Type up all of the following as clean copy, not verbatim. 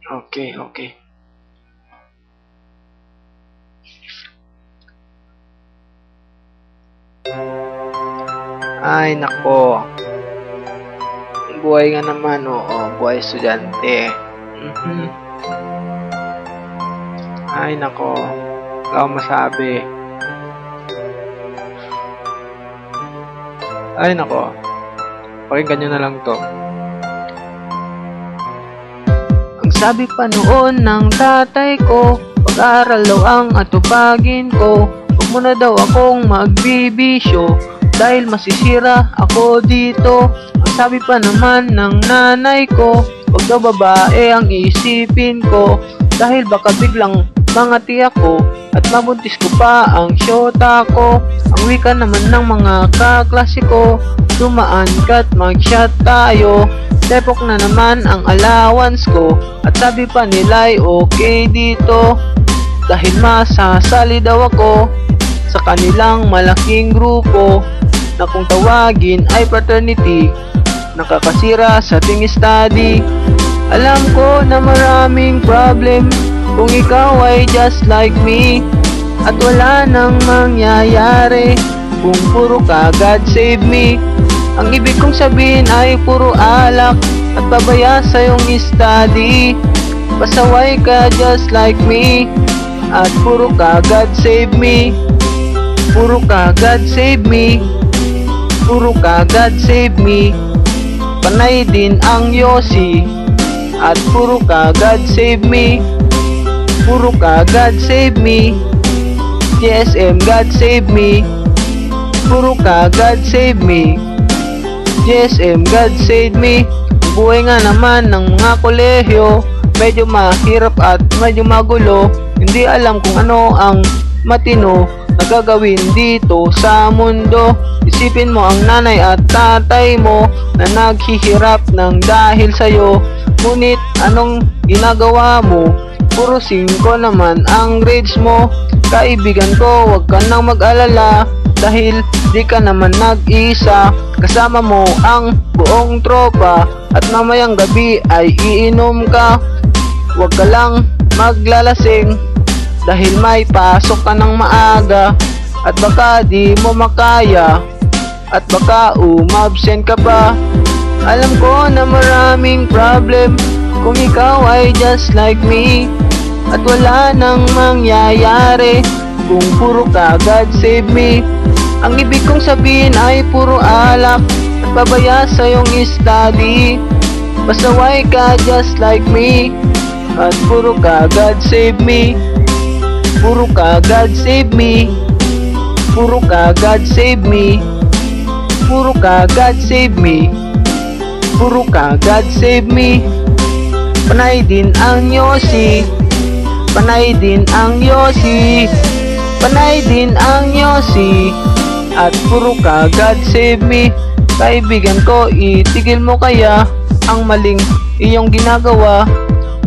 Okay, okay. Ay, nako. Buhay nga naman, oo. Buhay estudyante. Ay, nako. Wala akong masabi. Ay, nako. Pakinggan nyo na lang to. Ang sabi pa noon ng tatay ko, pag-aral daw ang atupagin ko. Huwag mo na daw akong magbibisyo, dahil masisira ako dito. Ang sabi pa naman ng nanay ko, huwag daw babae ang isipin ko, dahil baka biglang mangati ako at mabuntis ko pa ang syota ko. Ang wika naman ng mga kaklase ko, dumaan ka't mag-shot tayo. Tepok na naman ang allowance ko, at sabi pa nila'y okay dito, dahil masasali daw ako sa kanilang malaking grupo, na kung tawagin ay fraternity, nakakasira sa ating study. Alam ko na maraming problem kung ikaw ay just like me, at wala nang mangyayari kung puro ka God save me. Ang ibig kong sabihin ay puro alak at babaya sa iyong study. Pasaway ka just like me, at puro ka God save me. Puro ka God save me, puro ka God save me. Panay din ang Yossi, at puro ka God save me. Puro ka God save me. GSM God save me. Puro ka God save me. GSM God save me. Buhay nga naman ng mga kolehiyo, medyo mahirap at medyo magulo. Hindi alam kung ano ang matino na gagawin dito sa mundo. Isipin mo ang nanay at tatay mo na naghihirap ng dahil sa'yo. Ngunit anong ginagawa mo? Puro 5 naman ang grades mo. Kaibigan ko, huwag ka nang mag-alala, dahil di ka naman nag-isa. Kasama mo ang buong tropa, at mamayang gabi ay iinom ka. Huwag ka lang maglalasing, dahil may pasok ka ng maaga, at baka di mo makaya, at baka umabsent ka pa. Alam ko na maraming problem kung ikaw ay just like me, at wala nang mangyayari kung puro ka God save me. Ang ibig kong sabihin ay puro alak at babaya sa iyong study. Pasaway ka just like me, at puro ka God save me. Puro ka God save me. Puro ka God save me. Puro ka God save me. Puro ka God save me. Panay din ang Yossi, panay din ang Yossi, panay din ang Yossi, at puro ka God save me. Kaibigan ko, itigil mo kaya ang maling iyong ginagawa,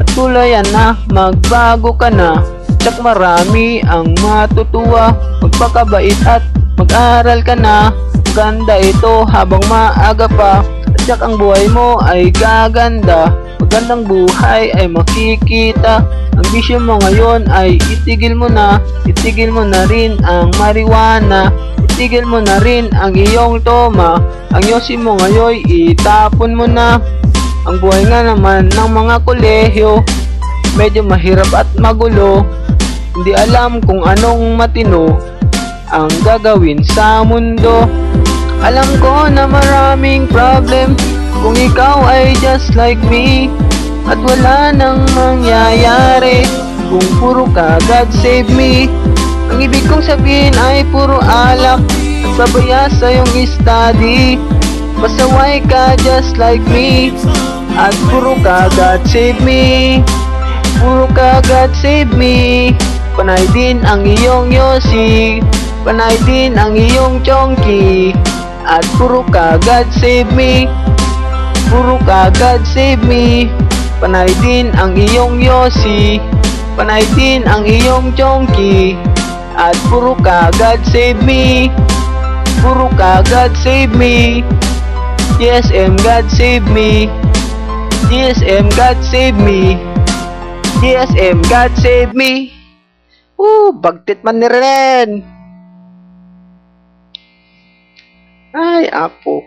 at tulayan na magbago ka na. Tsak marami ang matutuwa, magpakabait at mag-aral ka na. Maganda ito habang maaga pa, at tsak ang buhay mo ay gaganda. Magandang buhay ay makikita. Ang bisyo mo ngayon ay itigil mo na. Itigil mo na rin ang marijuana. Itigil mo na rin ang iyong toma. Ang Yossi mo ngayon itapon mo na. Ang buhay nga naman ng mga kolehiyo, medyo mahirap at magulo. Hindi alam kung anong matino ang gagawin sa mundo. Alam ko na maraming problem kung ikaw ay just like me, at wala nang mangyayari kung puro ka God save me. Ang ibig kong sabihin ay puro alak at babaya sa iyong study. Pasaway ka just like me, at puro ka God save me. Puro ka God save me. Panay din ang iyong Yossi, panay din ang iyong Chonky, at puro ka God save me. Puro ka God save me. Panay din ang iyong Yossi, panay din ang iyong Chonky, at puro ka God save me. Puro ka God save me. GSM God save me. GSM God save me. GSM, God save me. Bagtit man ni Ren. Ay, apo.